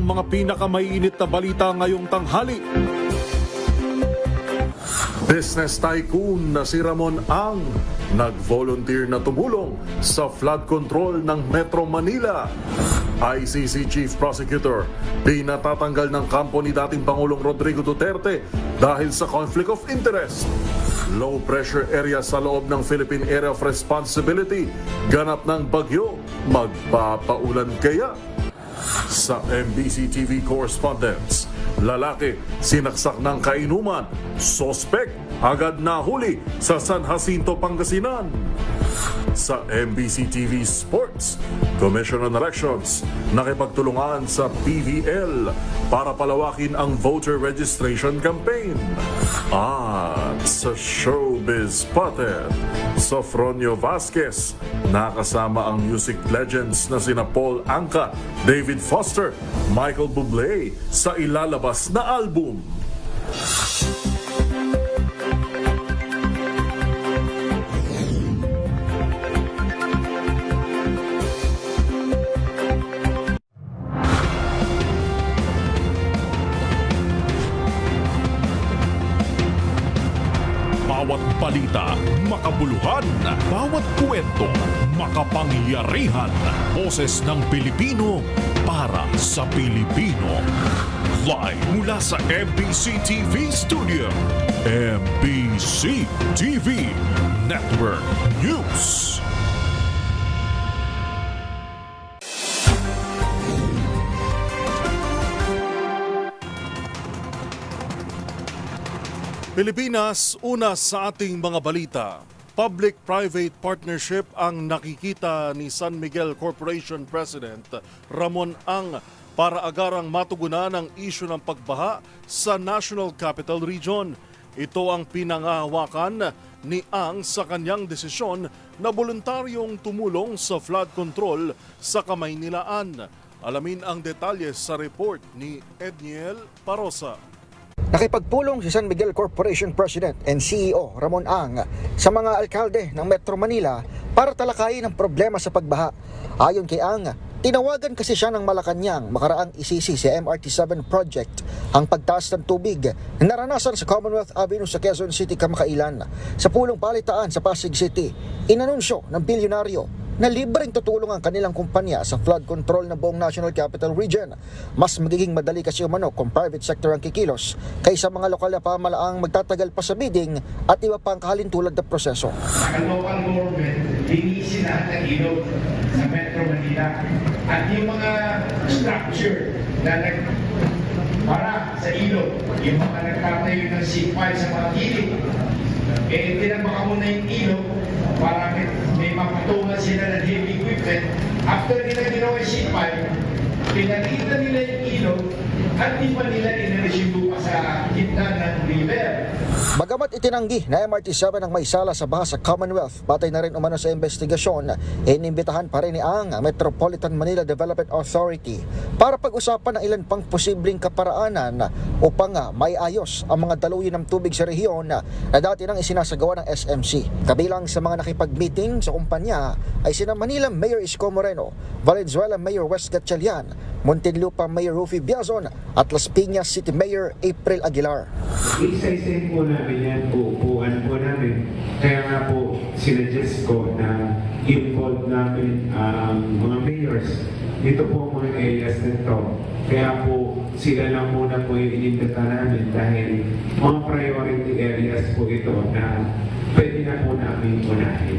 mga pinakamainit na balita ngayong tanghali. Business tycoon na si Ramon Ang nag-volunteer na tumulong sa flood control ng Metro Manila. ICC Chief Prosecutor pinatatanggal ng kampo ni dating Pangulong Rodrigo Duterte dahil sa conflict of interest. Low pressure area sa loob ng Philippine Area of Responsibility ganap ng bagyo, magpapaulan kaya? Sa MBC TV correspondents, lalaki sinaksak ng kainuman, sospek agad nahuli sa San Jacinto, Pangasinan. Sa MBC TV Sports, Commission on Elections nakipagtulungan sa PVL para palawakin ang voter registration campaign. At sa Showbiz Spotted, Sofronio Vasquez nakasama ang music legends na sina Paul Anka, David Foster, Michael Bublé sa ilalabas na album. Bawat balita, makabuluhan. Bawat kwento, makapangyarihan. Boses ng Pilipino para sa Pilipino. Live mula sa MBC TV Studio. MBC TV Network News. Pilipinas, una sa ating mga balita. Public-private partnership ang nakikita ni San Miguel Corporation President Ramon Ang para agarang matugunan ang isyu ng pagbaha sa National Capital Region. Ito ang pinangahawakan ni Ang sa kanyang desisyon na voluntaryong tumulong sa flood control sa Kamaynilaan. Alamin ang detalye sa report ni Edniel Parosa. Nakipagpulong si San Miguel Corporation President and CEO Ramon Ang sa mga alkalde ng Metro Manila para talakayin ang problema sa pagbaha. Ayon kay Ang, tinawagan kasi siya ng Malacanang makaraang isisi sa MRT-7 project ang pagtaas ng tubig na naranasan sa Commonwealth Avenue sa Quezon City kamakailan. Sa pulong palitaan sa Pasig City, inanunsyo ng bilyonaryo na libreng tutulong ang kanilang kumpanya sa flood control ng buong National Capital Region. Mas magiging madali kasi umano kung private sector ang kikilos kaysa mga lokal na pamalaang magtatagal pa sa bidding at iba pang kahalintulad na proseso. Ang local government, linisin lahat ng ilog sa Metro Manila at yung mga structure na para sa ilog, yung mga nagtatayo ng seatpile sa mga gilid, tinabaka mo na yung ilog para may mapatungan sila ng heavy equipment. After nila ginawa yung seatpile, pinakita nila yung ilog at di pa nila iniresibo pa sa gitna ng river. Bagamat itinanggi na MRT-7 ang may sala sa baha sa Commonwealth, batay na rin umano sa investigasyon, inimbitahan pa rin ni Ang Metropolitan Manila Development Authority para pag-usapan ang ilan pang posibleng kaparaanan upang may ayos ang mga daluyin ng tubig sa rehiyon na dati nang isinasagawa ng SMC. Kabilang sa mga nakipag-meeting sa kumpanya ay sina Manila Mayor Isko Moreno, Valenzuela Mayor Wes Gatchalian, Muntinlupa Mayor Rufy Biazon at Las Piñas City Mayor April Aguilar. Isa-isahin po namin yan, uupuan po namin. Kaya nga po sinuggest ko na involve namin ang mga mayors. Dito po mga areas nito. Kaya po sila lang muna po yung inimbita namin dahil mga priority areas po ito na pwede na po namin unahin.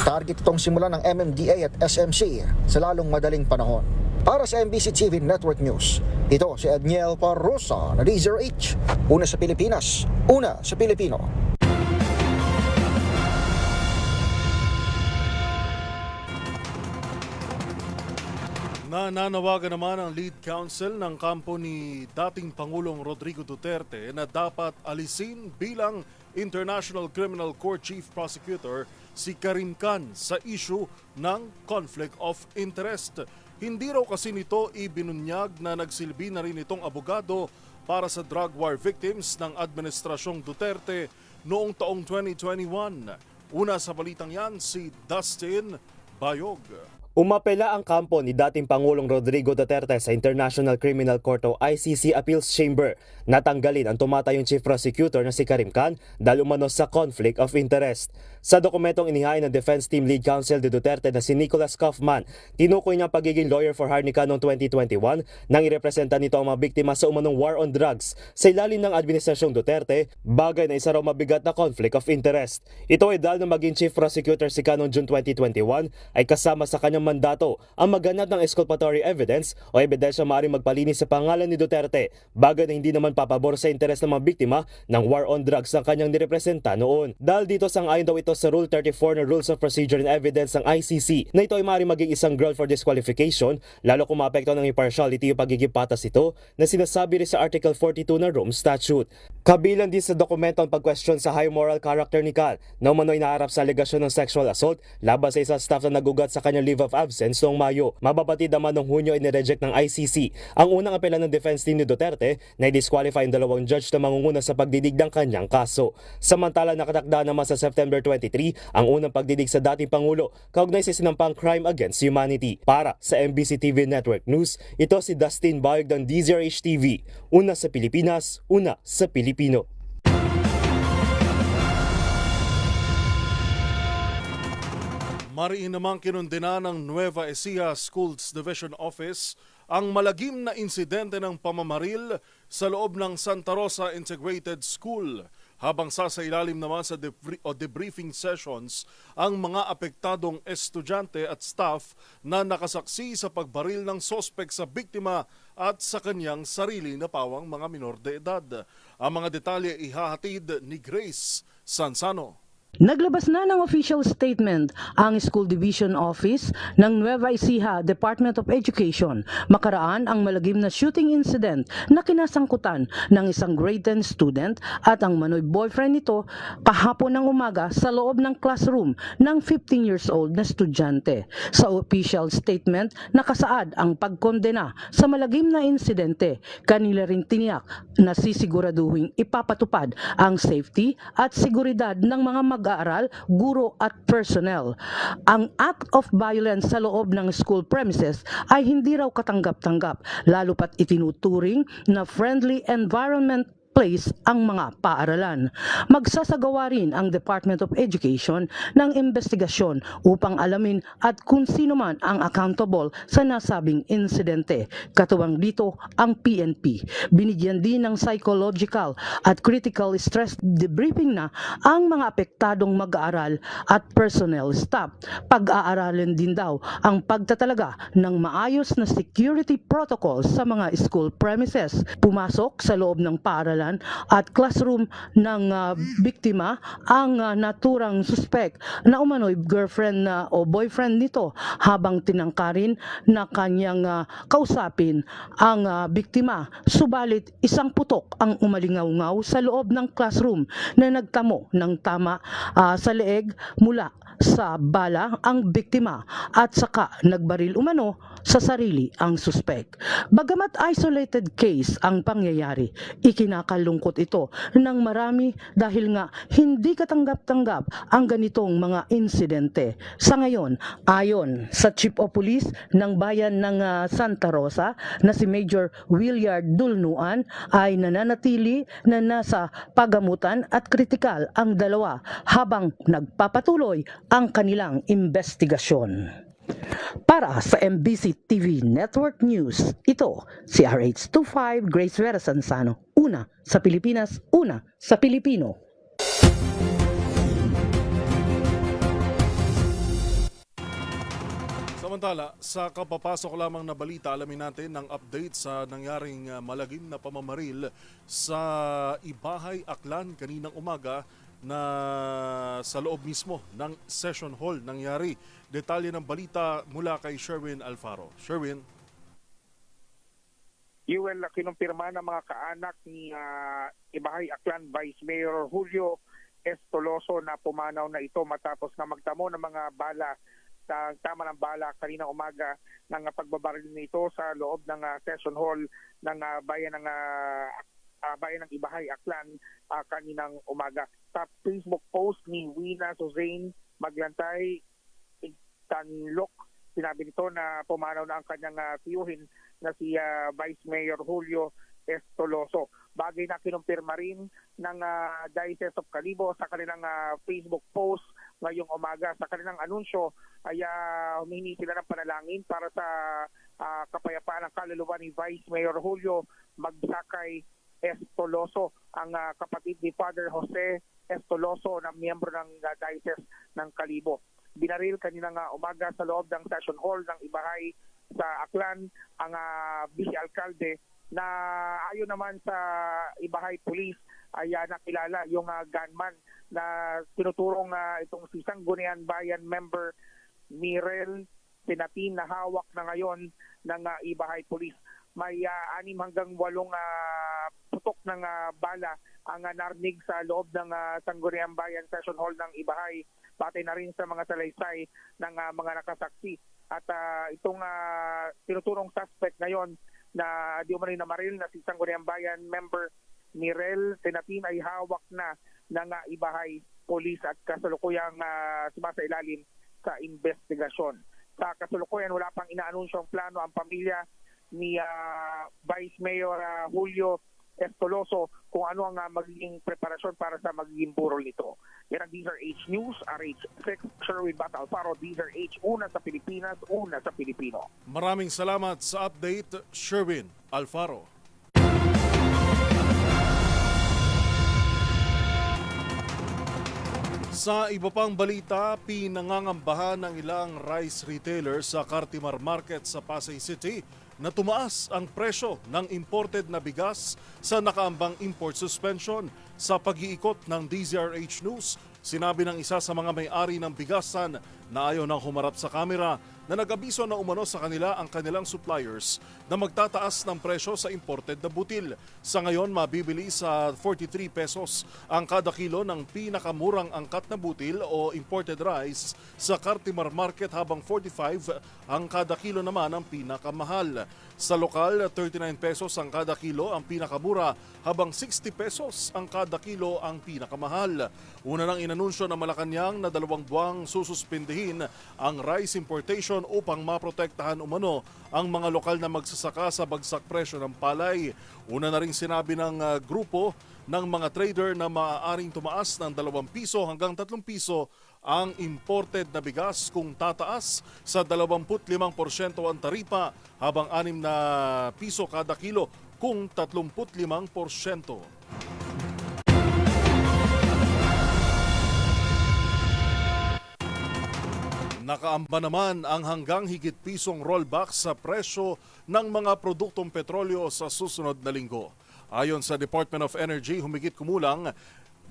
Target itong simulan ng MMDA at SMC sa lalong madaling panahon. Para sa MBC TV Network News, ito si Edniel Parosa na D0H. Una sa Pilipinas, una sa Pilipino. Nananawagan naman ang lead counsel ng kampo ni dating Pangulong Rodrigo Duterte na dapat alisin bilang International Criminal Court Chief Prosecutor si Karim Khan sa issue ng conflict of interest. Hindi raw kasi nito ibinunyag na nagsilbi na rin itong abogado para sa drug war victims ng Administrasyong Duterte noong taong 2021. Una sa balitang yan, si Dustin Bayog. Umapela ang kampo ni dating Pangulong Rodrigo Duterte sa International Criminal Court o ICC Appeals Chamber. Natanggalin ang tumatayong Chief Prosecutor na si Karim Khan dahil umano sa conflict of interest. Sa dokumentong inihain ng Defense Team Lead Counsel de Duterte na si Nicholas Kaufman, tinukoy niya ang pagiging lawyer for hire ni Khan noong 2021 nang irepresenta nito ang mga biktima sa umanong war on drugs sa ilalim ng Administrasyong Duterte, bagay na isa raw mabigat na conflict of interest. Ito ay dahil na maging Chief Prosecutor si Khan noong June 2021 ay kasama sa kanyang mandato ang maghanap ng exculpatory evidence o ebidensya maaaring magpalinis sa pangalan ni Duterte, bagay na hindi naman papabor sa interes ng mga biktima ng war on drugs ng kanyang nirepresenta noon. Dahil dito sang-ayon daw ito sa Rule 34 ng Rules of Procedure and Evidence ng ICC na ito ay maaaring maging isang ground for disqualification lalo kung maapekto ng impartiality o pagiging patas ito na sinasabi rin sa Article 42 ng Rome Statute. Kabilang din sa dokumento ang pag-question sa high moral character ni Khan na umano'y naharap sa alegasyon ng sexual assault laban sa isang staff na nagugat sa kanyang leave of absence noong Mayo. Mababatid naman noong Hunyo inireject ng ICC ang unang apela ng defense team ni Duterte na i-disqualify ang dalawang judge na mangunguna sa pagdidig ng kanyang kaso. Samantala nakatakda naman sa September 23 ang unang pagdidig sa dating Pangulo kaugnay sa sinampang crime against humanity. Para sa MBC TV Network News, ito si Dustin Bayog ng DZRH TV. Una sa Pilipinas, una sa Pilipino. Mariin namang kinundena ng Nueva Ecija Schools Division Office ang malagim na insidente ng pamamaril sa loob ng Santa Rosa Integrated School. Habang sasailalim naman sa debriefing sessions ang mga apektadong estudyante at staff na nakasaksi sa pagbaril ng sospek sa biktima at sa kanyang sarili na pawang mga minor de edad. Ang mga detalye ihahatid ni Grace Sansano. Naglabas na ng official statement ang School Division Office ng Nueva Ecija Department of Education makaraan ang malagim na shooting incident na kinasangkutan ng isang grade 10 student at ang manoy boyfriend nito kahapon ng umaga sa loob ng classroom ng 15 years old na estudyante. Sa official statement, nakasaad ang pagkondena sa malagim na insidente. Kanila ring tiniyak na sisiguraduhin ipapatupad ang safety at seguridad ng mga mag-aaral, guro at personnel. Ang act of violence sa loob ng school premises ay hindi raw katanggap-tanggap, lalo pat itinuturing na friendly environment place ang mga paaralan. Magsasagawa rin ang Department of Education ng investigasyon upang alamin at kung sino man ang accountable sa nasabing insidente. Katuwang dito ang PNP. Binigyan din ng psychological at critical stress debriefing na ang mga apektadong mag-aaral at personnel staff. Pag-aaralin din daw ang pagtatalaga ng maayos na security protocols sa mga school premises. Pumasok sa loob ng paaralan at classroom ng biktima ang naturang suspect na umano'y girlfriend o boyfriend nito habang tinangkarin na kanyang kausapin ang biktima. Subalit isang putok ang umalingaw-ngaw sa loob ng classroom na nagtamo ng tama sa leeg mula sa bala ang biktima at saka nagbaril umano sa sarili ang suspect. Bagamat isolated case ang pangyayari, ikinakalungkot ito ng marami dahil nga hindi katanggap-tanggap ang ganitong mga insidente. Sa ngayon, ayon sa Chief of Police ng bayan ng Santa Rosa na si Major Williard Dulnuan ay nananatili na nasa pagamutan at kritikal ang dalawa habang nagpapatuloy ang kanilang investigasyon. Para sa MBC TV Network News, ito si RH25 Grace Vera Sansano. Una sa Pilipinas, una sa Pilipino. Samantala, sa kapapasok lamang na balita, alamin natin ng update sa nangyaring malagim na pamamaril sa Ibahay, Aklan kaninang umaga na sa loob mismo ng session hall nangyari. Detalye ng balita mula kay Sherwin Alfaro. Sherwin. Yuel, kinumpirma ng mga kaanak ni Ibahay Aklan Vice Mayor Julio Estoloso na pumanaw na ito matapos na magtamo ng mga bala sa tama ng bala kaninang umaga ng pagbabaril nito sa loob ng session hall ng bayan ng Ibahay Aklan kaninang umaga. Sa Facebook post ni Wina Suzanne Maglantay Tanlok Sinabi nito na pumanaw na ang kanyang tiyuhin na si Vice Mayor Julio Estoloso. Bagay na kinumpirma rin ng Diocese of Kalibo sa kanilang Facebook post ngayong umaga. Sa kanilang anunsyo ay humingi sila ng panalangin para sa kapayapaan ng kaluluwa ni Vice Mayor Julio Magsakay Estoloso, ang kapatid ni Father Jose Estoloso na miyembro ng Diocese ng Kalibo. Binaril kaninang umaga sa loob ng session hall ng Ibahay sa Aklan ang vice-alkalde na ayon naman sa Ibahay Police ay nakilala yung gunman na tinuturong itong si Sangguniang Bayan member Mirel Pinatin na hawak na ngayon ng Ibahay Police. May 6 hanggang 8 putok ng bala ang narinig sa loob ng Sangguniang Bayan Session Hall ng Ibahay, pati na rin sa mga salaysay ng mga nakasaksi. At itong tinuturong suspect ngayon na di umano'y namaril na si Sangguniang Bayan member Mirel Tenatin ay hawak na ng Ibahay Police at kasalukuyang sumasailalim sa investigasyon. Sa kasalukuyan, wala pang inaanunsyong plano ang pamilya ni Vice Mayor Julio Estoloso kung ano ang magiging preparasyon para sa magiging burol nito. Yan ang DZRH News, RH6, Sherwin Bat Alfaro, DZRH, una sa Pilipinas, una sa Pilipino. Maraming salamat sa update, Sherwin Alfaro. Sa iba pang balita, pinangangambahan ng ilang rice retailers sa Cartimar Market sa Pasay City na tumaas ang presyo ng imported na bigas sa nakaambang import suspension. Sa pag-iikot ng DZRH News, sinabi ng isa sa mga may-ari ng bigasan na ayaw nang humarap sa kamera na nag-abiso na umano sa kanila ang kanilang suppliers na magtataas ng presyo sa imported na butil. Sa ngayon, mabibili sa 43 pesos ang kada kilo ng pinakamurang angkat na butil o imported rice sa Cartimar Market, habang 45 ang kada kilo naman ang pinakamahal. Sa lokal, 39 pesos ang kada kilo ang pinakamura, habang 60 pesos ang kada kilo ang pinakamahal. Una nang inanunsyo ng Malacanang na 2 buwang sususpindihin ang rice importation upang maprotektahan umano ang mga lokal na magsasaka sa bagsak presyo ng palay. Una na rin sinabi ng grupo ng mga trader na maaaring tumaas ng 2 piso hanggang 3 piso ang imported na bigas kung tataas sa 25% ang taripa, habang 6 na piso kada kilo kung 35%. Nakaamba naman ang hanggang higit pisong rollback sa presyo ng mga produktong petrolyo sa susunod na linggo. Ayon sa Department of Energy, humigit kumulang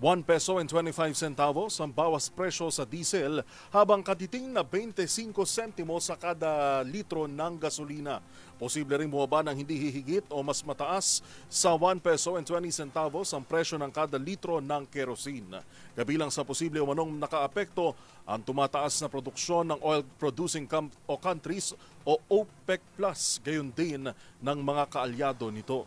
1 peso and 25 centavos ang bawas presyo sa diesel, habang katiting na 25 sentimo sa kada litro ng gasolina. Posible rin bumaba ng hindi hihigit o mas mataas sa 1 peso and 20 centavos ang presyo ng kada litro ng kerosene. Kabilang sa posible umanong nakaapekto ang tumataas na produksyon ng oil-producing countries o OPEC+, gayon din ng mga kaalyado nito.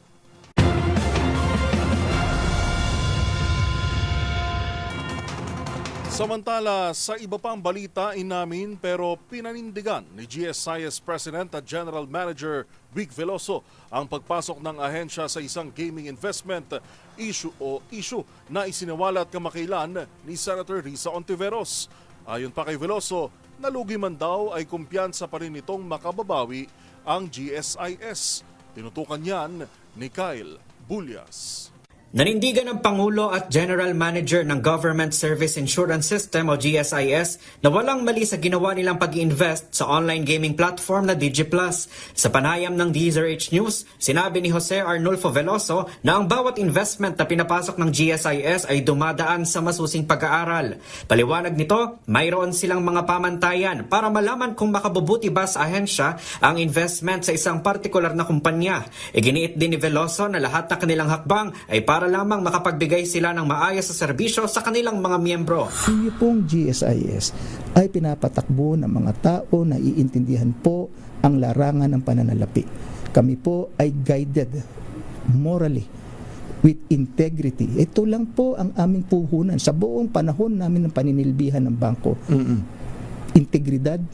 Samantala, sa iba pang balita, inamin pero pinanindigan ni GSIS President at General Manager Vic Veloso ang pagpasok ng ahensya sa isang gaming investment issue na isiniwalat kamakailan ni Senator Risa Ontiveros. Ayon pa kay Veloso, nalugi man daw ay kumpiyansa pa rin itong makababawi ang GSIS. Tinutukan yan ni Kyle Bulyas. Nanindigan ng Pangulo at General Manager ng Government Service Insurance System o GSIS na walang mali sa ginawa nilang pag-invest sa online gaming platform na DigiPlus. Sa panayam ng DZRH News, sinabi ni Jose Arnulfo Veloso na ang bawat investment na pinapasok ng GSIS ay dumadaan sa masusing pag-aaral. Paliwanag nito, mayroon silang mga pamantayan para malaman kung makabubuti ba sa ahensya ang investment sa isang partikular na kumpanya. Iginiit din ni Veloso na lahat ng kanilang hakbang ay para lamang makapagbigay sila ng maayos sa serbisyo sa kanilang mga miyembro. Yung pong GSIS ay pinapatakbo ng mga tao na iintindihan po ang larangan ng pananalapi. Kami po ay guided morally with integrity. Ito lang po ang aming puhunan sa buong panahon namin ng paninilbihan ng bangko. Integridad,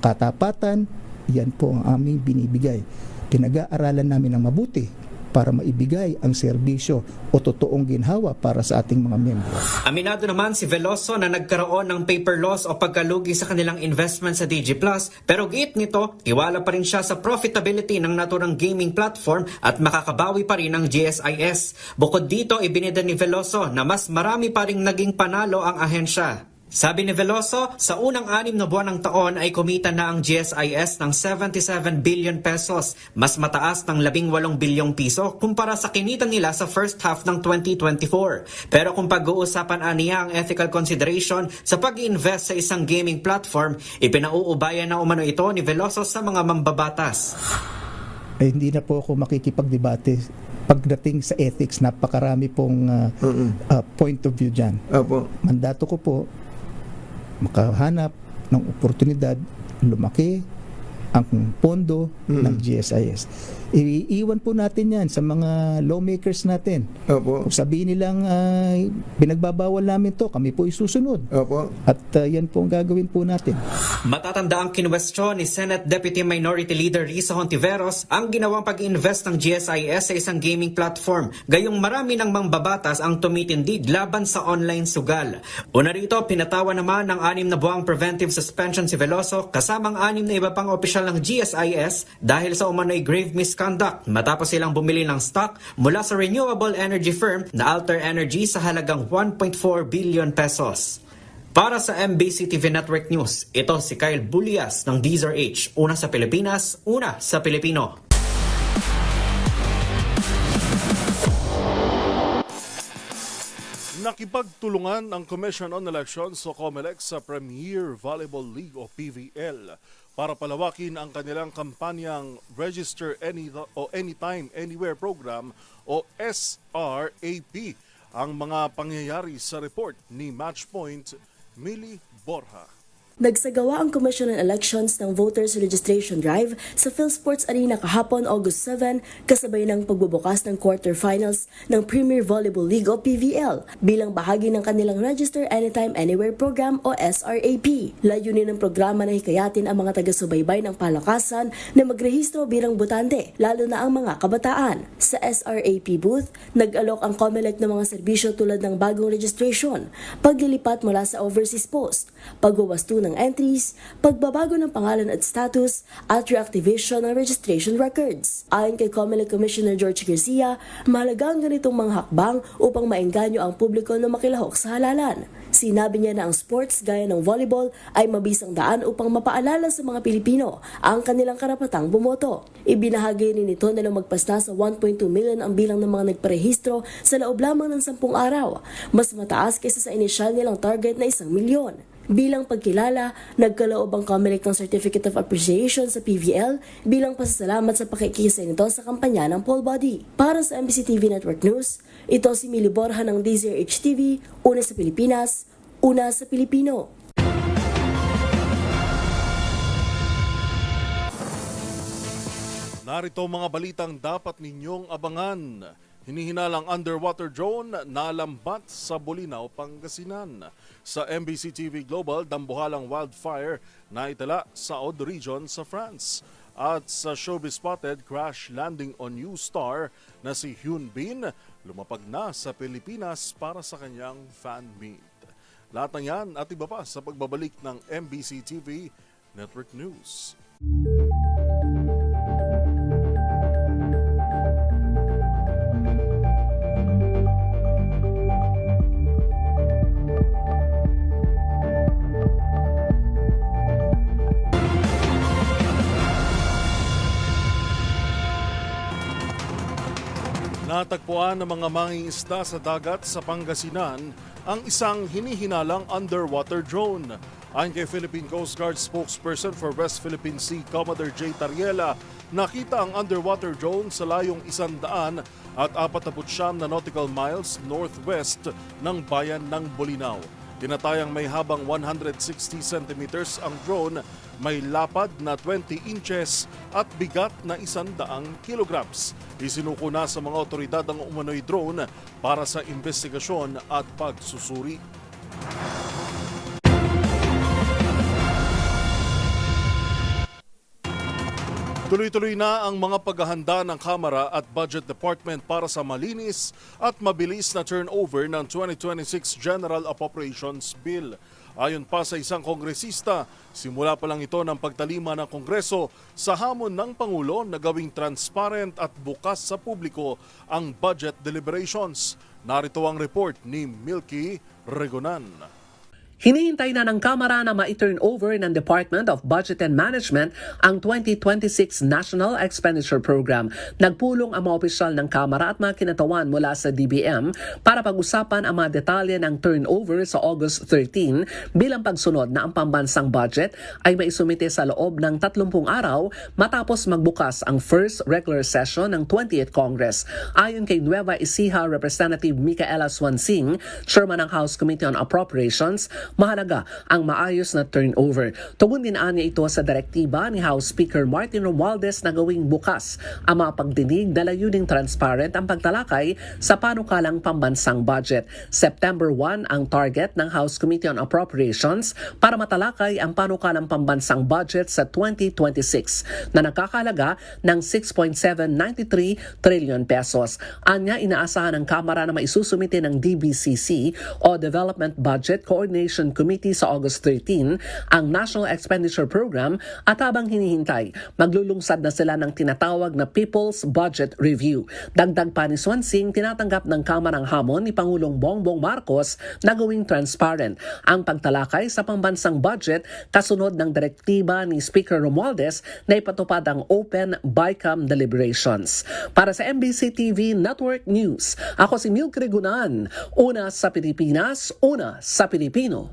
katapatan, yan po ang aming binibigay. Pinag-aaralan namin ng mabuti para maibigay ang serbisyo o totoong ginhawa para sa ating mga miyembro. Aminado naman si Veloso na nagkaroon ng paper loss o pagkalugi sa kanilang investment sa DG Plus, pero giit nito, tiwala pa rin siya sa profitability ng naturang gaming platform at makakabawi pa rin ang GSIS. Bukod dito, ibinida ni Veloso na mas marami pa ring naging panalo ang ahensya. Sabi ni Veloso, sa unang 6 na buwan ng taon ay kumita na ang GSIS ng 77 billion pesos, mas mataas ng 18 bilyong piso kumpara sa kinita nila sa first half ng 2024. Pero kung pag-uusapan niya ang ethical consideration sa pag-invest sa isang gaming platform, ipinauubayan na umano ito ni Veloso sa mga mambabatas. Hindi na po ako makikipagdebate pagdating sa ethics. Napakarami pong point of view dyan. Mandato ko po makahanap ng oportunidad, lumaki ang pondo ng GSIS. Iiwan po natin yan sa mga lawmakers natin. Kung sabihin nilang pinagbabawal namin to, kami po isusunod. At yan po ang gagawin po natin. Matatanda ang kinwestiyon ni Senate Deputy Minority Leader Risa Hontiveros ang ginawang pag-invest ng GSIS sa isang gaming platform. Gayong marami ng mangbabatas ang tumitindig laban sa online sugal. Una rito, pinatawa naman ng 6 na buwang preventive suspension si Veloso kasamang 6 na iba pang opisyal ng GSIS dahil sa umano'y grave misconduct matapos silang bumili ng stock mula sa renewable energy firm na Alter Energy sa halagang 1.4 billion pesos. Para sa MBC TV Network News, ito si Kyle Bulias ng DZRH, una sa Pilipinas, una sa Pilipino. Nakipagtulungan ang Commission on Elections o COMELEC sa Premier Volleyball League o PVL para palawakin ang kanilang kampanyang Register Anytime Anywhere Program o SRAP. Ang mga pangyayari sa report ni Matchpoint, Millie Borja. Nagsagawa ang Commission on Elections ng Voters Registration Drive sa PhilSports Arena kahapon August 7 kasabay ng pagbubukas ng quarterfinals ng Premier Volleyball League o PVL bilang bahagi ng kanilang Register Anytime Anywhere program o SRAP. Layunin ng programa na hikayatin ang mga taga-subaybay ng palakasan na magrehistro bilang botante, lalo na ang mga kabataan. Sa SRAP booth, nag-alok ang COMELEC ng mga serbisyo tulad ng bagong registration, paglilipat mula sa overseas post, pagwawasto ng entries, pagbabago ng pangalan at status, at reactivation ng registration records. Ayon kay COMELEC Commissioner George Garcia, mahalaga ang ganitong mga hakbang upang maengganyo ang publiko na makilahok sa halalan. Sinabi niya na ang sports gaya ng volleyball ay mabisang daan upang mapaalala sa mga Pilipino ang kanilang karapatang bumoto. Ibinahagi rin nito na magpasna sa 1.2 million ang bilang ng mga nagparehistro sa loob lamang ng 10 araw, mas mataas kaysa sa inisyal nilang target na 1 milyon. Bilang pagkilala, nagkaloob ang COMELEC ng Certificate of Appreciation sa PVL bilang pasasalamat sa pakikisa nito sa kampanya ng poll body. Para sa MBC TV Network News, ito si Millie Borja ng DZRH TV, una sa Pilipinas, una sa Pilipino. Narito mga balitang dapat ninyong abangan. Hinihinalang underwater drone nalambat sa Bolinao, Pangasinan. Sa MBC TV Global, dambuhalang wildfire na itala sa Aude region sa France. At sa Showbiz Spotted, crash landing on new star na si Hyun Bin, lumapag na sa Pilipinas para sa kanyang fan meet. Lahat ng yan at iba pa sa pagbabalik ng MBC TV Network News. Natagpuan ng mga mangingisda sa dagat sa Pangasinan ang isang hinihinalang underwater drone. Ayon kay Philippine Coast Guard spokesperson for West Philippine Sea, Commodore J. Tariela, nakita ang underwater drone sa layong 149 na nautical miles northwest ng bayan ng Bolinao. Tinatayang may habang 160 centimeters ang drone, may lapad na 20 inches at bigat na 100 kilograms. Isinuko na sa mga otoridad ang umano'y drone para sa investigasyon at pagsusuri. Tuloy-tuloy na ang mga paghahanda ng Kamara at Budget Department para sa malinis at mabilis na turnover ng 2026 General Appropriations Bill. Ayon pa sa isang kongresista, simula pa lang ito ng pagtalima ng Kongreso sa hamon ng Pangulo na gawing transparent at bukas sa publiko ang budget deliberations. Narito ang report ni Milky Regonan. Hinihintay na ng Kamara na ma-turn over ng Department of Budget and Management ang 2026 National Expenditure Program. Nagpulong ang mga opisyal ng Kamara at mga kinatawan mula sa DBM para pag-usapan ang mga detalye ng turnover sa August 13 bilang pagsunod na ang pambansang budget ay maisumite sa loob ng 30 araw matapos magbukas ang first regular session ng 20th Congress. Ayon kay Nueva Ecija Representative Micaela Swansing, Chairman ng House Committee on Appropriations, mahalaga ang maayos na turnover. Tugon din niya ito sa direktiba ni House Speaker Martin Romualdez na gawing bukas ang mga pagdinig na layuning transparent ang pagtalakay sa panukalang pambansang budget. September 1 ang target ng House Committee on Appropriations para matalakay ang panukalang pambansang budget sa 2026 na nakakalaga ng 6.793 trillion pesos. Anya, inaasahan ng Kamara na maisusumite ng DBCC o Development Budget Coordination Committee sa August 13 ang National Expenditure Program at habang hinihintay, maglulungsad na sila ng tinatawag na People's Budget Review. Dagdag pa ni Swansing, tinatanggap ng Kamarang hamon ni Pangulong Bongbong Marcos na gawing transparent ang pagtalakay sa pambansang budget kasunod ng direktiba ni Speaker Romualdez na ipatupad ang open BICAM deliberations. Para sa MBC TV Network News, ako si Milky Regunan, una sa Pilipinas, una sa Pilipino.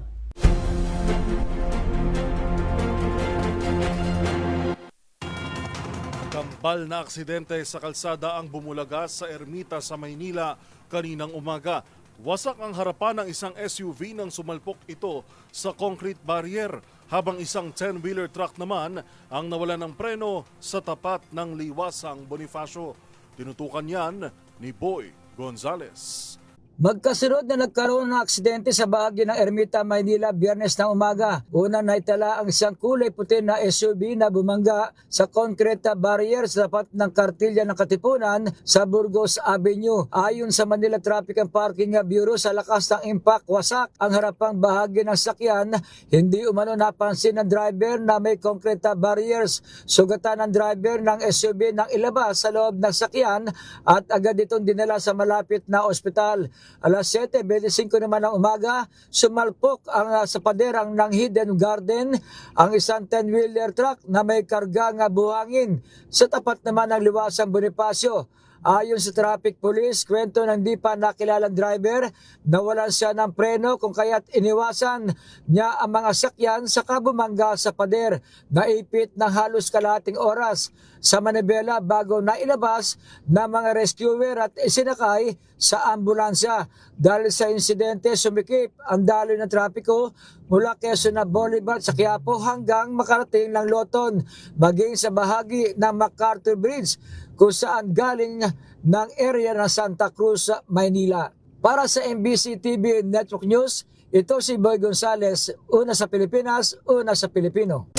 Kambal na aksidente sa kalsada ang bumulaga sa Ermita sa Maynila kaninang umaga. Wasak ang harapan ng isang SUV nang sumalpok ito sa concrete barrier, habang isang 10-wheeler truck naman ang nawalan ng preno sa tapat ng liwasang Bonifacio. Tinutukan yan ni Boy Gonzales. Magkasunod na nagkaroon ng aksidente sa bahagi ng Ermita, Maynila, Biyernes ng umaga. Una naitala ang isang kulay puti na SUV na bumangga sa concrete barrier sa tapat ng kartilya ng Katipunan sa Burgos Avenue. Ayon sa Manila Traffic and Parking Bureau, sa lakas ng impact, wasak ang harapang bahagi ng sakyan. Hindi umano napansin ng driver na may concrete barriers. Sugatan ng driver ng SUV nang ilabas sa loob ng sakyan at agad itong dinala sa malapit na ospital. Alas 7:25 naman ng umaga, sumalpok ang sa paderang ng Hidden Garden ang isang 10-wheeler truck na may kargang buhangin sa tapat naman ng liwasang Bonifacio. Ayon sa traffic police, kwento ng di pa nakilalang driver, nawalan siya ng preno kung kaya't iniwasan niya ang mga sakyan sa bumangga sa pader. Naipit ng halos kalahating oras sa manibela bago nailabas ng mga rescuer at isinakay sa ambulansya. Dahil sa insidente, sumikip ang daloy ng trapiko mula Quezon Boulevard sa Quiapo hanggang makarating ng Loton, maging sa bahagi ng MacArthur Bridge kung saan galing ng area ng Santa Cruz, Maynila. Para sa MBC TV Network News, ito si Boy Gonzales, una sa Pilipinas, una sa Pilipino.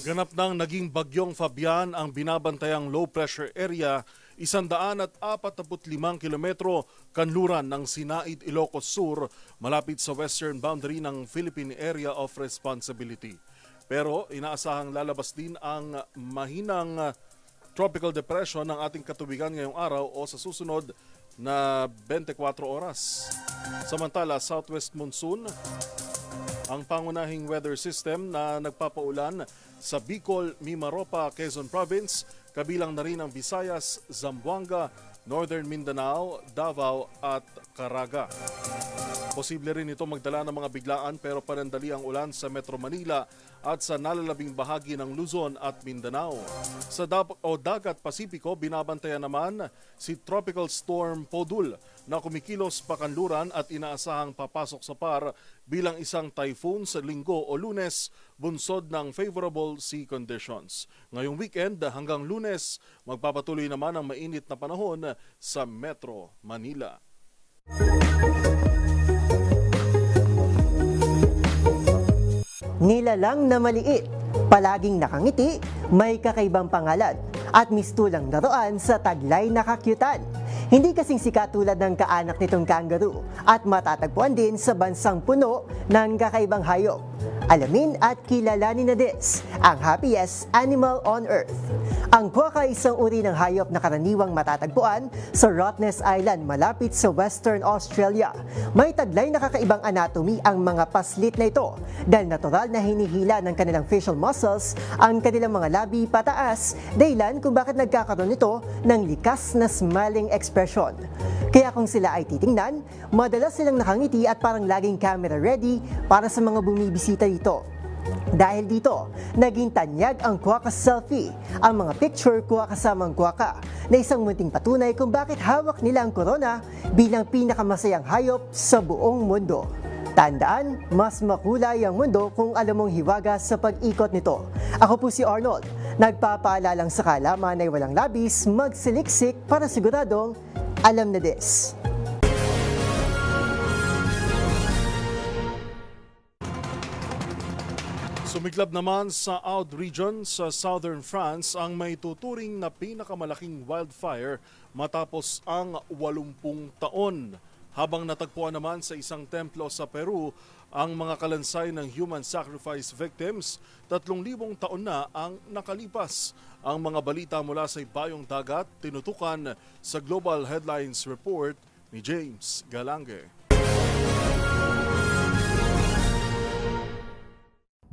Ganap ng naging bagyong Fabian ang binabantayang low pressure area 145 kilometro kanluran ng Sinaid, Ilocos Sur, malapit sa western boundary ng Philippine Area of Responsibility. Pero inaasahang lalabas din ang mahinang tropical depression ng ating katubigan ngayong araw o sa susunod na 24 oras. Samantala, southwest monsoon ang pangunahing weather system na nagpapaulan sa Bicol, Mimaropa, Quezon Province, kabilang na rin ang Visayas, Zamboanga, Northern Mindanao, Davao at Caraga. Posible rin ito magdala ng mga biglaan pero panandali ang ulan sa Metro Manila at sa nalalabing bahagi ng Luzon at Mindanao. Sa Dagat Pasipiko, binabantayan naman si Tropical Storm Podul na kumikilos pa kanluran at inaasahang papasok sa PAR bilang isang typhoon sa Linggo o Lunes, bunsod ng favorable sea conditions. Ngayong weekend hanggang Lunes, magpapatuloy naman ang mainit na panahon sa Metro Manila. Nilalang na maliit, palaging nakangiti, may kakaibang pangalan, at mistulang laruan sa taglay na kakyutan. Hindi kasing sikat tulad ng kaanak nitong kangaroo at matatagpuan din sa bansang puno ng kakaibang hayop. Alamin at kilalanin na this, ang happiest animal on earth. Ang quokka ay isang uri ng hayop na karaniwang matatagpuan sa Rottnest Island malapit sa Western Australia. May taglay na kakaibang anatomy ang mga paslit na ito dahil natural na hinihila ng kanilang facial muscles ang kanilang mga labi pataas, dahilan kung bakit nagkakaroon ito ng likas na smiling expression. Kaya kung sila ay titingnan, madalas silang nakangiti at parang laging camera ready para sa mga bumibisita dito. Dahil dito, naging tanyag ang quokka selfie, ang mga picture kuha kasamang quokka, na isang munting patunay kung bakit hawak nila ang corona bilang pinakamasayang hayop sa buong mundo. Tandaan, mas makulay ang mundo kung alam mong hiwaga sa pag-ikot nito. Ako po si Arnold, nagpapaalalang sa kalaman ay walang labis, magsiliksik para siguradong alam na this. Sumiklab naman sa Aude region sa southern France ang may tuturing na pinakamalaking wildfire matapos ang 80 taon. Habang natagpuan naman sa isang templo sa Peru ang mga kalansay ng human sacrifice victims, 3,000 taon na ang nakalipas. Ang mga balita mula sa ibayong dagat tinutukan sa Global Headlines Report ni James Galange.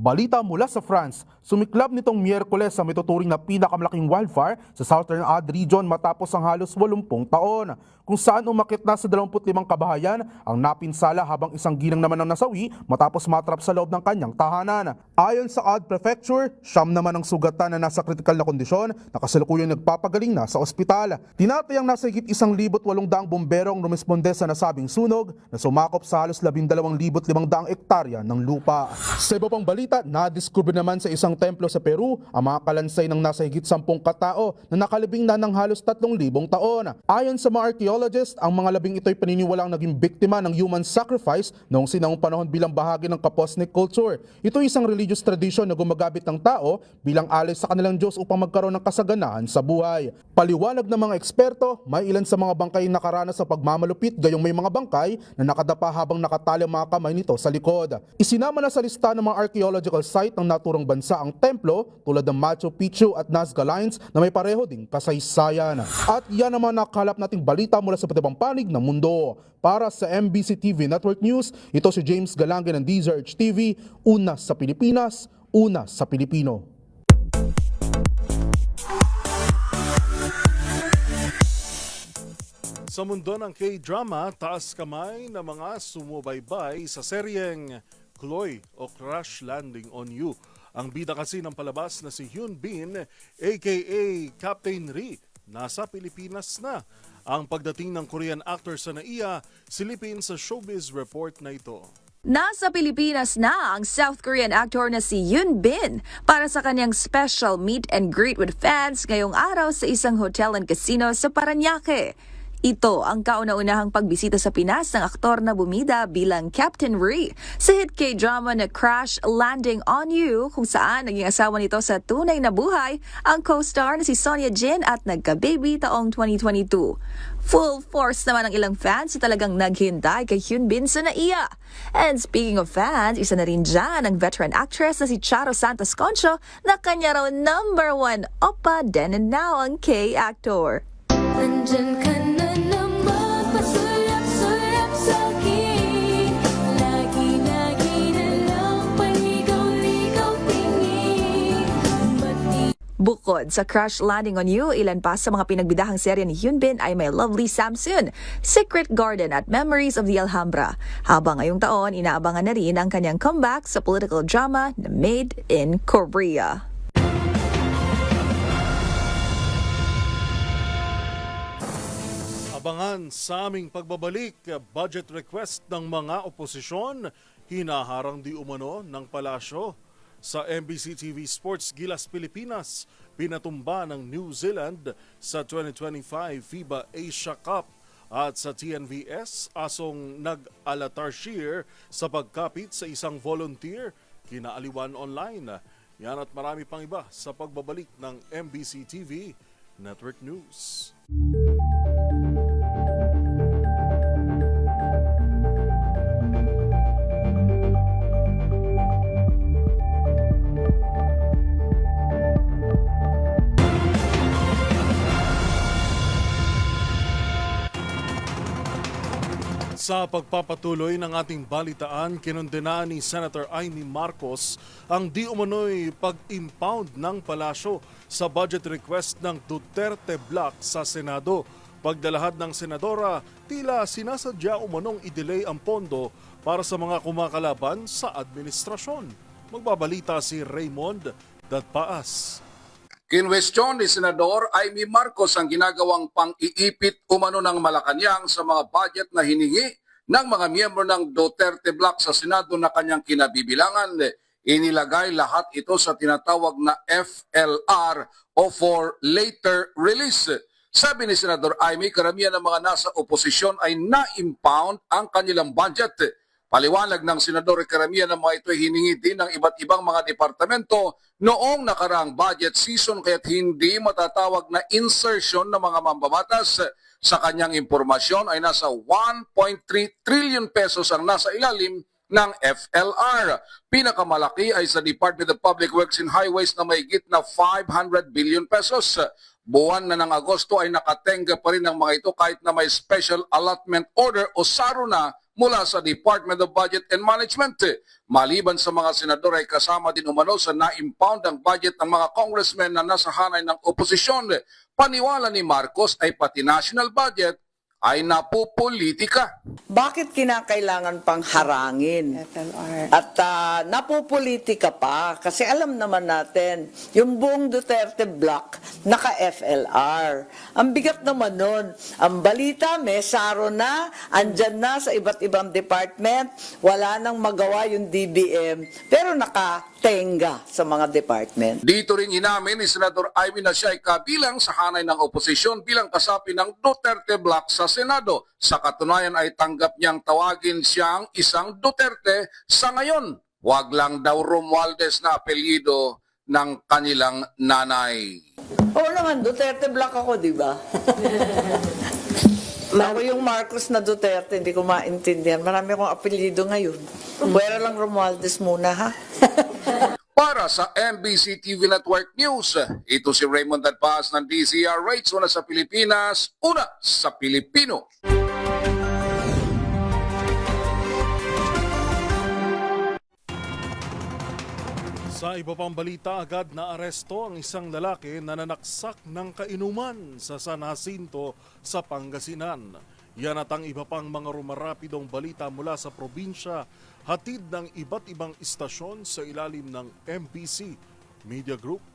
Balita mula sa France, sumiklab nitong Miyerkules sa mituturing na pinakamalaking wildfire sa Southern Aude region matapos ang halos 80 taon, kung saan umakit na sa 25 kabahayan ang napinsala habang isang ginang naman ang nasawi matapos matrap sa loob ng kanyang tahanan. Ayon sa Aude Prefecture, 9 naman ang sugatan na nasa kritikal na kondisyon na kasalukuyang nagpapagaling na sa ospital. Tinatayang nasa higit 1,800 bomberong rumisponde sa nasabing sunog na sumakop sa halos 12,500 hektarya ng lupa. Sa iba pang balita, nadiskubre naman sa isang templo sa Peru ang mga kalansay ng nasa higit 10 katao na nakalibing na ng halos 3,000 taon. Ayon sa mga archaeologist, ang mga labing ito'y paniniwalang naging biktima ng human sacrifice noong sinaung panahon bilang bahagi ng Kaposnik culture. Ito ay isang religious tradition na gumagamit ng tao bilang alay sa kanilang Diyos upang magkaroon ng kasaganaan sa buhay. Paliwanag ng mga eksperto, may ilan sa mga bangkay nakaranas sa pagmamalupit, gayong may mga bangkay na nakadapa habang nakatali ang mga kamay nito sa likod. Isinama na sa lista ng mga archaeological site ng naturang bansa ang templo tulad ng Machu Picchu at Nazca Lines na may pareho ding kasaysayan. At yan naman nakalap nating balita mula sa patibang panig ng mundo. Para sa MBC TV Network News, ito si James Galange ng DZRH TV, una sa Pilipinas, una sa Pilipino. Sa mundo ng K-drama, taas kamay na mga sumubaybay sa seryeng Chloe o Crash Landing on You. Ang bida kasi ng palabas na si Hyun Bin, aka Captain Ri, nasa Pilipinas na. Ang pagdating ng Korean actor sa NAIA, silipin sa Showbiz Report na ito. Nasa Pilipinas na ang South Korean actor na si Hyun Bin para sa kanyang special meet and greet with fans ngayong araw sa isang hotel and casino sa Parañaque. Ito ang kauna-unahang pagbisita sa Pinas ng aktor na bumida bilang Captain Ri sa hit K-drama na Crash Landing on You, kung saan naging asawa nito sa tunay na buhay ang co-star na si Sonia Jin at nagka-baby taong 2022. Full force naman ang ilang fans na talagang naghintay kay Hyun Bin sa NAIA. And speaking of fans, isa na rin dyan ang veteran actress na si Charo Santos Concho na kanya raw #1 oppa then and now ang K-actor. Nandyan ka na naman, pasulap-sulap sa'kin. Lagi-lagi na lang paligaw-ligaw tingin. Bukod sa Crash Landing on You, ilan pa sa mga pinagbidahang serye ni Hyun Bin ay My Lovely Samson, Secret Garden at Memories of the Alhambra. Habang ngayong taon, inaabangan na rin ang kanyang comeback sa political drama na Made in Korea. Abangan sa aming pagbabalik, budget request ng mga oposisyon, hinaharang di umano ng palasyo. Sa MBC TV Sports Gilas Pilipinas, pinatumba ng New Zealand sa 2025 FIBA Asia Cup. At sa TNVS, asong nag-alatarshir sa pagkapit sa isang volunteer, kinaaliwan online. Yan at marami pang iba sa pagbabalik ng MBC TV Network News. Sa pagpapatuloy ng ating balitaan, kinondena ni Senator Amy Marcos ang di umano'y pag-impound ng palasyo sa budget request ng Duterte Bloc sa Senado. Pagdalahad ng senadora, tila sinasadya umanong i-delay ang pondo para sa mga kumakalaban sa administrasyon. Magbabalita si Raymond Datpaas. Kinwestiyon ni Senador Amy Marcos ang ginagawang pang-iipit umano ng Malacanang sa mga budget na hiningi ng mga miyembro ng Duterte Bloc sa Senado na kanyang kinabibilangan. Inilagay lahat ito sa tinatawag na FLR o for later release. Sabi ni Senador Amy, karamihan ng mga nasa oposisyon ay na-impound ang kanilang budget. Paliwanag ng Senador, karamihan ng mga ito ay hiningi din ng iba't ibang mga departamento noong nakaraang budget season kaya't hindi matatawag na insertion ng mga mambabatas. Sa kanyang impormasyon ay nasa 1.3 trillion pesos ang nasa ilalim ng FLR. Pinakamalaki ay sa Department of Public Works and Highways na mahigit na 500 billion pesos. Buwan na ng Agosto ay nakatenga pa rin ng mga ito kahit na may Special Allotment Order o SARO na mula sa Department of Budget and Management. Maliban sa mga senador ay kasama din umano sa na-impound ang budget ng mga congressmen na nasa hanay ng oposisyon. Paniwala ni Marcos ay pati national budget ay napopolitika. Bakit kinakailangan pang harangin? FLR. At napopolitika pa kasi alam naman natin, yung buong Duterte Bloc naka-FLR. Ang bigat naman nun. Ang balita, may SARO na, andyan na sa iba't ibang department, wala nang magawa yung DBM, pero nakatenga sa mga department. Dito rin inamin ni Senador Amy na siya ay kabilang sa hanay ng oposisyon bilang kasapi ng Duterte Bloc sa Senado. Sa katunayan ay tanggap niyang tawagin siyang isang Duterte sa ngayon. Huwag lang daw Romualdez na apelyido ng kanilang nanay. Oo naman, Duterte Bloc ako, di ba? Ako yung Marcos na Duterte, hindi ko maintindihan. Marami akong apelyido ngayon. Pwera lang Romualdez muna, ha? Para sa MBC TV Network News, ito si Raymond Datpaas ng DZRH, una sa Pilipinas, una sa Pilipino. Sa iba pang balita, agad na aresto ang isang lalaki na nanaksak ng kainuman sa San Jacinto sa Pangasinan. Yan at ang iba pang mga rumarapidong balita mula sa probinsya, hatid ng iba't ibang istasyon sa ilalim ng MBC Media Group.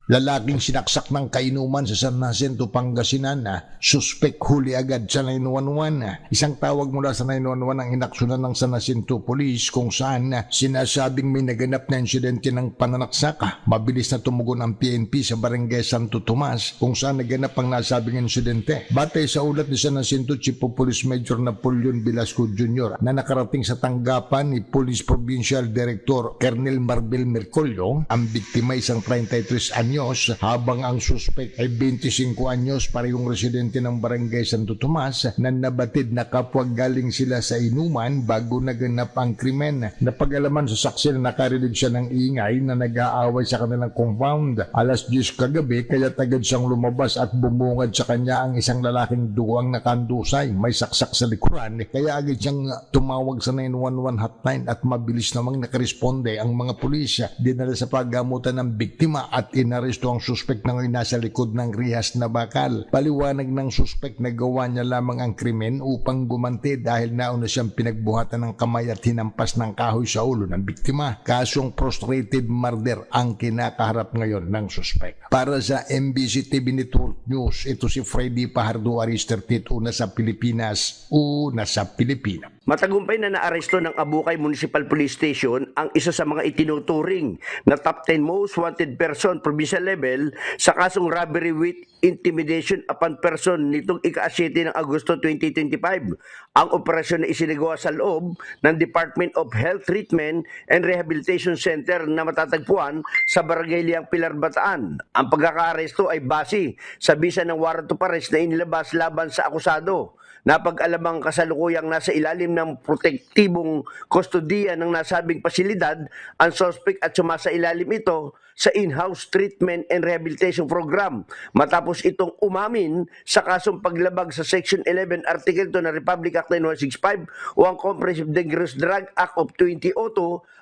Lalaking sinaksak ng kainuman sa San Jacinto, Pangasinan na suspect huli agad sa 911. Isang tawag mula sa 911 ang inaksyonan ng San Jacinto Police kung saan sinasabing may naganap na insidente ng pananaksak. Mabilis na tumugon ang PNP sa Barangay Santo Tomas kung saan naganap ang nasabing insidente. Batay sa ulat ni San Jacinto Chief of Police Major Napoleon Velasco Jr. na nakarating sa tanggapan ni Police Provincial Director Colonel Marbel Mercolio, ang biktima isang 33 anyos habang ang suspect ay 25 anyos, parehong residente ng Barangay Santo Tomas na nabatid na kapwa galing sila sa inuman bago naganap ang krimen. Napag-alaman sa saksi na nakarinig siya ng ingay na nag-aaway sa kanilang compound. Alas 10 kagabi kaya agad siyang lumabas at bumungad sa kanya ang isang lalaking duwang nakandusay. May saksak sa likuran kaya agad siyang tumawag sa 911 hotline at mabilis namang nakaresponde ang mga pulis. Dinala sa paggamutan ng biktima at inaresto ang suspect na nasa likod ng rihas na bakal. Paliwanag ng suspect na gawa niya lamang ang krimen upang gumanti dahil nauna siyang pinagbuhatan ng kamay at hinampas ng kahoy sa ulo ng biktima. Kasong frustrated murder ang kinakaharap ngayon ng suspect. Para sa MBC TV Network News, ito si Freddy Pahardo Arister Tit, una sa Pilipinas, una sa Pilipino. Matagumpay na naaresto ng Abukay Municipal Police Station ang isa sa mga itinuturing na top 10 most wanted person provincial level sa kasong robbery with intimidation upon person nitong ika-7 ng Agosto 2025. Ang operasyon na isinagawa sa loob ng Department of Health Treatment and Rehabilitation Center na matatagpuan sa Barangay Liang Pilar, Bataan. Ang pagkakaaresto ay base sa bisa ng warrant of arrest na inilabas laban sa akusado. Napag-alamang kasalukuyang nasa ilalim ng protektibong kustodiya ng nasabing pasilidad ang suspect at sumasa ilalim ito sa in-house treatment and rehabilitation program matapos itong umamin sa kasong paglabag sa Section 11 Article 2 ng Republic Act 9165 o ang Comprehensive Dangerous Drug Act of 2002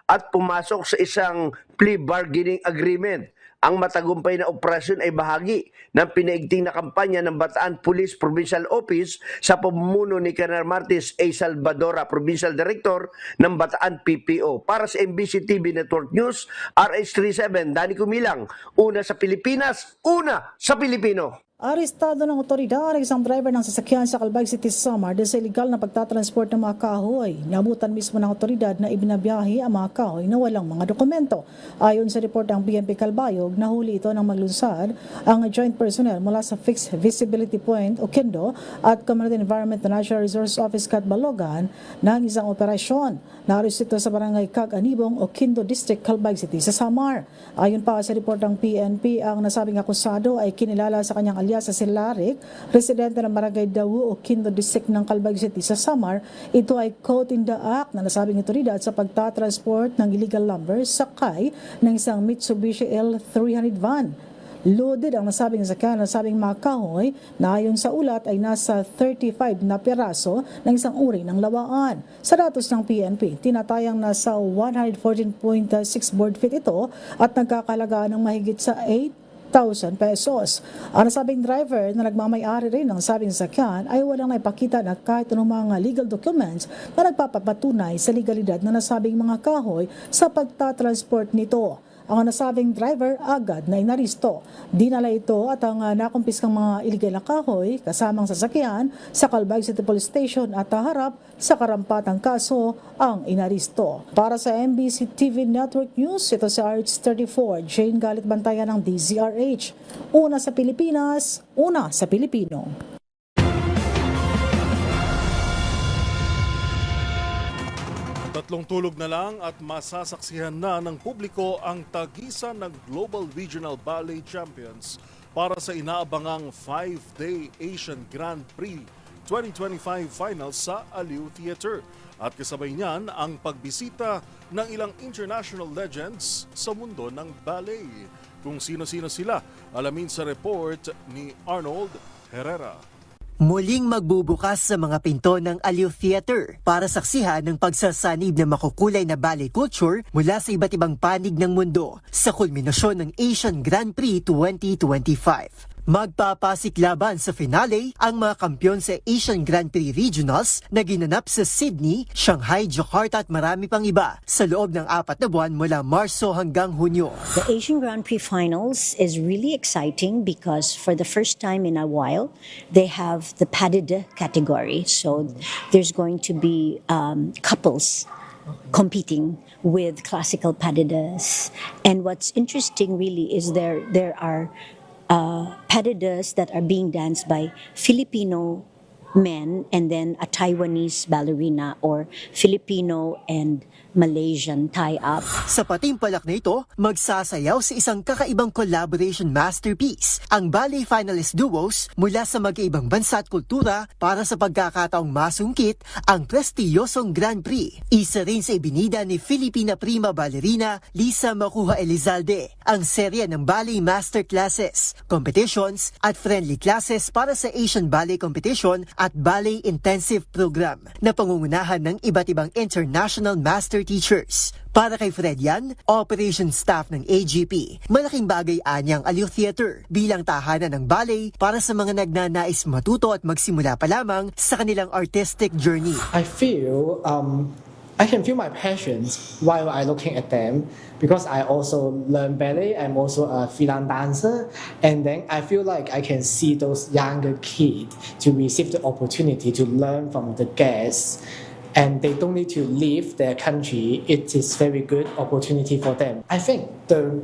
at pumasok sa isang plea bargaining agreement. Ang matagumpay na operasyon ay bahagi ng pinaigting na kampanya ng Bataan Police Provincial Office sa pamumuno ni Colonel Martis A. Salvadora, Provincial Director ng Bataan PPO. Para sa MBC TV Network News, RH37, Danny Kumilang, una sa Pilipinas, una sa Pilipino. Arestado ng otoridad ang isang driver ng sasakyan sa Calbayog City, Samar dahil sa illegal na pagtatransport ng mga kahoy. Nabutan mismo ng otoridad na ibinabiyahe ang mga kahoy na walang mga dokumento. Ayon sa report ng PNP Calbayog, nahuli ito ng maglunsad ang joint personnel mula sa Fixed Visibility Point o KENDO at Community Environment and Natural Resource Office Catbalogan ng isang operasyon. Naaresto ito sa barangay Cag-Anibong o KENDO District, Calbayog City sa Samar. Ayon pa sa report ng PNP, ang nasabing akusado ay kinilala sa kanyang alias sa Silarik, residente ng Barangay Dawu o KENDO District ng Calbayog City sa Samar. Ito ay caught in the act na nasabing otoridad sa pagtatransport ng illegal lumber sakay ng isang Mitsubishi L300 van. Loaded ang nasabing sakyan, nasabing mga kahoy na ayon sa ulat ay nasa 35 na piraso ng isang uri ng lawaan. Sa datos ng PNP, tinatayang nasa 114.6 board feet ito at nagkakalagaan ng mahigit sa 8,000 pesos. Ang nasabing driver na nagmamayari rin ng sabing sakyan ay walang naipakita na kahit anong mga legal documents na nagpapatunay sa legalidad na nasabing mga kahoy sa pagtatransport nito. Ang nasabing driver agad na inaristo. Dinala ito at ang nakumpiskang mga illegal na kahoy kasamang sasakyan sa Calbayog City Police Station at haharap sa karampatang kaso ang inaristo. Para sa MBC TV Network News, ito si RH34, Jane Galit Bantayan ng DZRH. Una sa Pilipinas, una sa Pilipino. Tatlong tulog na lang at masasaksihan na ng publiko ang tagisan ng Global Regional Ballet Champions para sa inaabangang 5-day Asian Grand Prix 2025 Finals sa Aliw Theater. At kasabay niyan ang pagbisita ng ilang international legends sa mundo ng ballet. Kung sino-sino sila, alamin sa report ni Arnold Herrera. Muling magbubukas sa mga pinto ng Aliw Theater para saksihan ng pagsasanib ng makukulay na ballet culture mula sa iba't ibang panig ng mundo sa kulminasyon ng Asian Grand Prix 2025. Magpapasiklaban sa finale ang mga kampiyon sa Asian Grand Prix Regionals na ginanap sa Sydney, Shanghai, Jakarta at marami pang iba sa loob ng 4 na buwan mula Marso hanggang Hunyo. The Asian Grand Prix Finals is really exciting because for the first time in a while, they have the padded category. So there's going to be couples competing with classical paddidas. And what's interesting really is there are paddidas that are being danced by Filipino men and then a Taiwanese ballerina or Filipino and Malaysian tie-up. Sa patimpalak na ito, magsasayaw sa isang kakaibang collaboration masterpiece, ang ballet finalist duos mula sa magkaibang bansa at kultura para sa pagkakataong masungkit ang prestiyosong Grand Prix. Isa rin sa ibinida ni Filipina prima ballerina Lisa Makuha Elizalde, ang serye ng ballet masterclasses, competitions at friendly classes para sa Asian Ballet Competition at Ballet Intensive Program na pangungunahan ng iba't ibang international master teachers. Para kay Fred yan, operation staff ng AGP, malaking bagay anyang Aliw Theater bilang tahanan ng ballet para sa mga nagnanais matuto at magsimula pa lamang sa kanilang artistic journey. I can feel my passions while I looking at them because I also learn ballet. I'm also a freelance dancer, and then I feel like I can see those younger kids to receive the opportunity to learn from the guests. and they don't need to leave their country, it is very good opportunity for them. I think the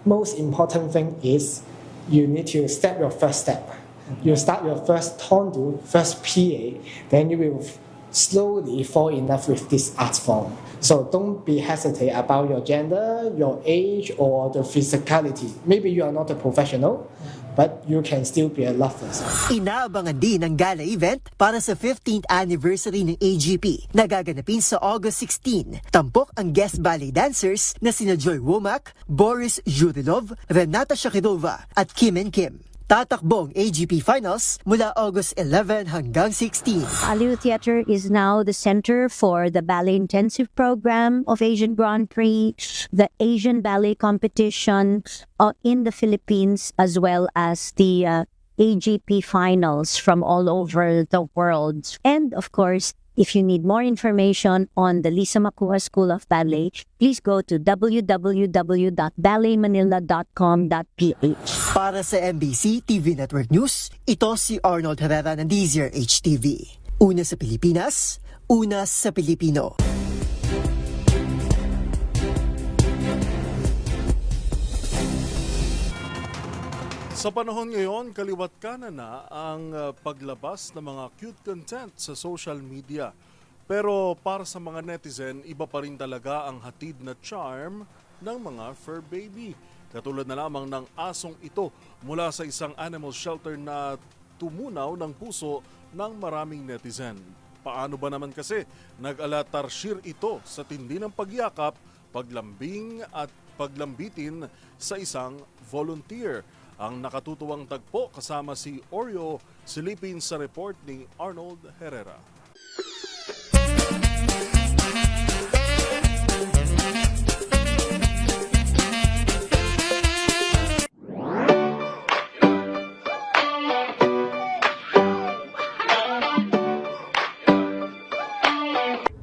most important thing is you need to step your first step. You start your first Tondu, first PA, then you will slowly fall in love with this art form. So don't be hesitant about your gender, your age, or the physicality. Maybe you are not a professional, but you can still be a lover. Inaabangan din ang gala event para sa 15th anniversary ng AGP na gaganapin sa August 16. Tampok ang guest ballet dancers na sina Joy Womack, Boris Zhurilov, Renata Shakirova at Kim and Kim. Tatakbo ang AGP Finals mula August 11 hanggang 16. Aliw Theater is now the center for the ballet intensive program of Asian Grand Prix, the Asian Ballet Competition in the Philippines, as well as the AGP Finals from all over the world. And of course, if you need more information on the Lisa Macuha School of Ballet, please go to www.balletmanila.com.ph. Para sa MBC TV Network News, ito si Arnold Herrera ng DZRH HTV. Una sa Pilipinas, una sa Pilipino. Sa panahon ngayon, kaliwat kanan na ang paglabas ng mga cute content sa social media. Pero para sa mga netizen, iba pa rin talaga ang hatid na charm ng mga fur baby. Katulad na lamang ng asong ito mula sa isang animal shelter na tumunaw ng puso ng maraming netizen. Paano ba naman kasi nag-alatarshir ito sa tindi ng pagyakap, paglambing at paglambitin sa isang volunteer? Ang nakatutuwang tagpo kasama si Oreo, silipin sa report ni Arnold Herrera.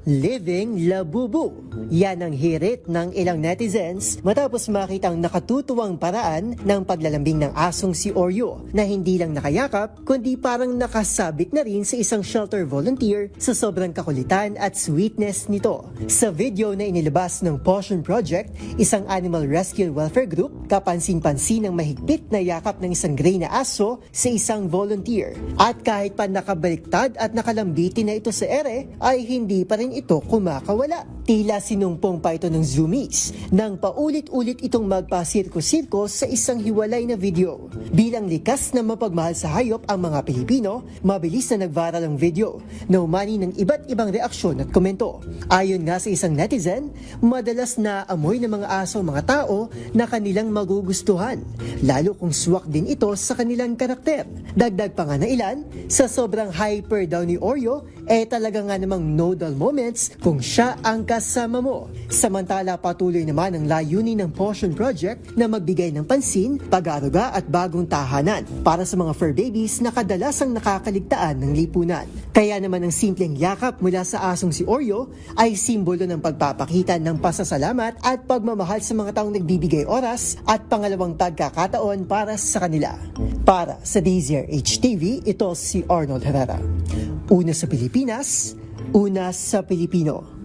Living Labubu. Yan ang hirit ng ilang netizens matapos makitang nakatutuwang paraan ng paglalambing ng asong si Oreo na hindi lang nakayakap kundi parang nakasabit na rin sa isang shelter volunteer sa sobrang kakulitan at sweetness nito. Sa video na inilabas ng Potion Project, isang animal rescue welfare group, kapansin-pansin ang mahigpit na yakap ng isang gray na aso sa isang volunteer. At kahit pa nakabaliktad at nakalambitin na ito sa ere, ay hindi pa rin ito kumakawala. Tila sinumpong pa ito ng zoomies nang paulit-ulit itong magpasirko-sirko sa isang hiwalay na video. Bilang likas na mapagmahal sa hayop ang mga Pilipino, mabilis na nag-viral ang video na umani ng iba't ibang reaksyon at komento. Ayon nga sa isang netizen, madalas na amoy ng mga aso mga tao na kanilang magugustuhan, lalo kung swak din ito sa kanilang karakter. Dagdag pa nga na ilan, sa sobrang hyper daw ni Oreo, talaga nga namang no dull moments kung siya ang kasama mo. Samantala, patuloy naman ang layunin ng Potion Project na magbigay ng pansin, pag-aaruga at bagong tahanan para sa mga fur babies na kadalasang nakakaligtaan ng lipunan. Kaya naman ang simpleng yakap mula sa asong si Oreo ay simbolo ng pagpapakita ng pasasalamat at pagmamahal sa mga taong nagbibigay oras at pangalawang pagkakataon para sa kanila. Para sa DZRH TV, ito si Arnold Herrera. Una sa Pilipinas, una sa Pilipino.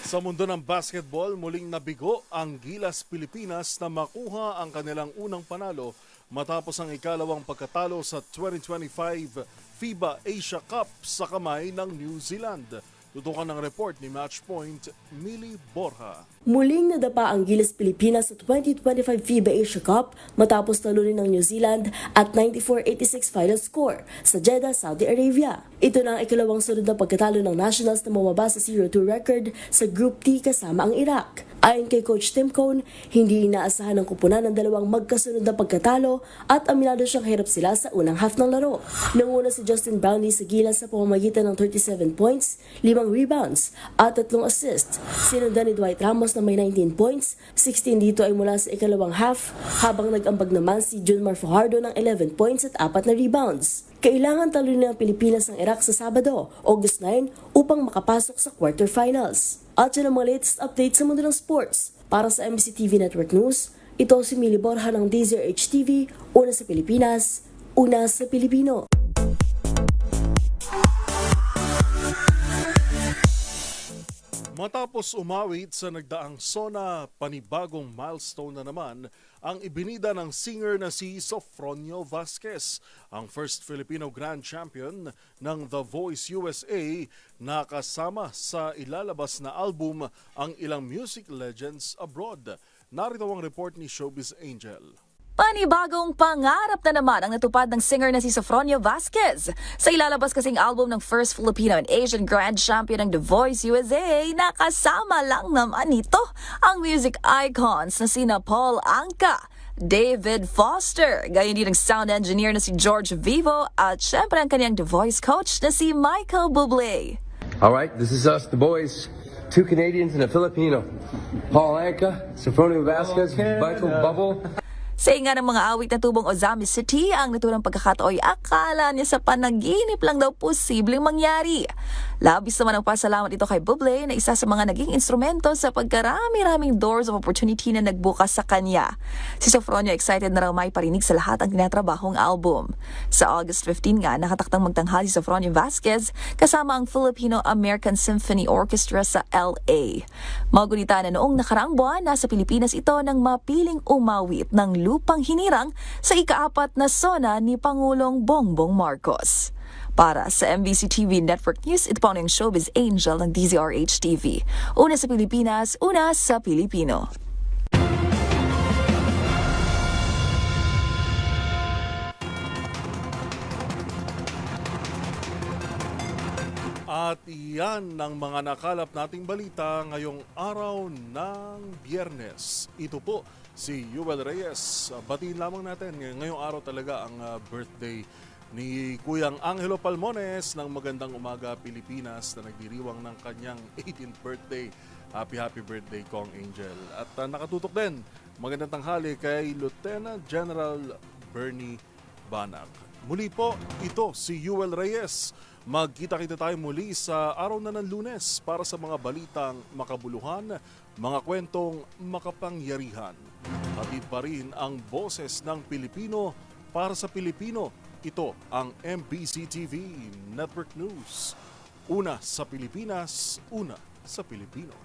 Sa mundo ng basketball, muling nabigo ang Gilas Pilipinas na makuha ang kanilang unang panalo matapos ang ikalawang pagkatalo sa 2025 FIBA Asia Cup sa kamay ng New Zealand. Tutukan ng report ni Matchpoint, Millie Borja. Muling nadapa ang Gilas Pilipinas sa 2025 FIBA Asia Cup matapos talunin ng New Zealand at 94-86 final score sa Jeddah, Saudi Arabia. Ito na ang ikalawang sunod na pagkatalo ng Nationals na bumaba sa 0-2 record sa Group D kasama ang Iraq. Ayon kay Coach Tim Cone, hindi inaasahan ng kupunan ng dalawang magkasunod na pagkatalo at aminado siyang hirap sila sa unang half ng laro. Nanguna si Justin Brownlee sa Gilas sa pamamagitan ng 37 points, 5 rebounds at 3 assists. Sinundan ni Dwight Ramos na may 19 points, 16 dito ay mula sa ikalawang half, habang nag-ambag naman si Junmar Fajardo ng 11 points at 4 na rebounds. Kailangan talunin ng Pilipinas ang Iraq sa Sabado, August 9, upang makapasok sa quarterfinals. At yun ang mga latest updates sa mundo ng sports. Para sa MBC TV Network News, ito si Millie Borja ng DZRH TV, una sa Pilipinas, una sa Pilipino. Matapos umawit sa nagdaang SONA, panibagong milestone na naman ang ibinida ng singer na si Sofronio Vasquez, ang first Filipino Grand Champion ng The Voice USA na kasama sa ilalabas na album ang ilang music legends abroad. Narito ang report ni Showbiz Angel. Panibagong pangarap na naman ang natupad ng singer na si Sofronio Vasquez sa ilalabas kasing album ng first Filipino and Asian Grand Champion ng The Voice USA na kasama lang naman nito ang music icons na sina Paul Anka, David Foster, gayon din ang sound engineer na si George Vivo at syempre ang kanyang The Voice coach na si Michael Bublé. Alright, this is us, the boys. 2 Canadians and a Filipino. Paul Anka, Sofronio Vasquez, Michael Bubble. Sa inga ng mga awit na tubong Ozami City, ang naturang pagkakataoy akala niya sa panaginip lang daw posibleng mangyari. Labis naman ang pasalamat ito kay Bublé na isa sa mga naging instrumento sa pagkarami-raming doors of opportunity na nagbukas sa kanya. Si Sofronio excited na raw may parinig sa lahat ang tinatrabahong album. Sa August 15 nga, nakataktang magtanghal si Sofronio Vasquez kasama ang Filipino-American Symphony Orchestra sa LA. Magunita na noong nakaraang buwan, nasa Pilipinas ito nang mapiling umawit ng lupang hinirang sa ika-4 na SONA ni Pangulong Bongbong Marcos. Para sa MBC TV Network News, ito po ang Showbiz Angel ng DZRH TV. Una sa Pilipinas, una sa Pilipino. At iyan ang mga nakalap nating balita ngayong araw ng Biyernes. Ito po si Yuel Reyes. Batiin lamang natin ngayong araw talaga ang birthday ni Kuyang Angelo Palmones ng Magandang Umaga Pilipinas na nagdiriwang ng kanyang 18th birthday. Happy birthday, Kong Angel. At nakatutok din, magandang tanghali kay Lieutenant General Bernie Banag. Muli po, ito si Yuel Reyes. Magkita-kita tayo muli sa araw na ng Lunes para sa mga balitang makabuluhan, mga kwentong makapangyarihan. Hatid pa rin ang boses ng Pilipino para sa Pilipino. Ito ang MBC TV Network News. Una sa Pilipinas, una sa Pilipino.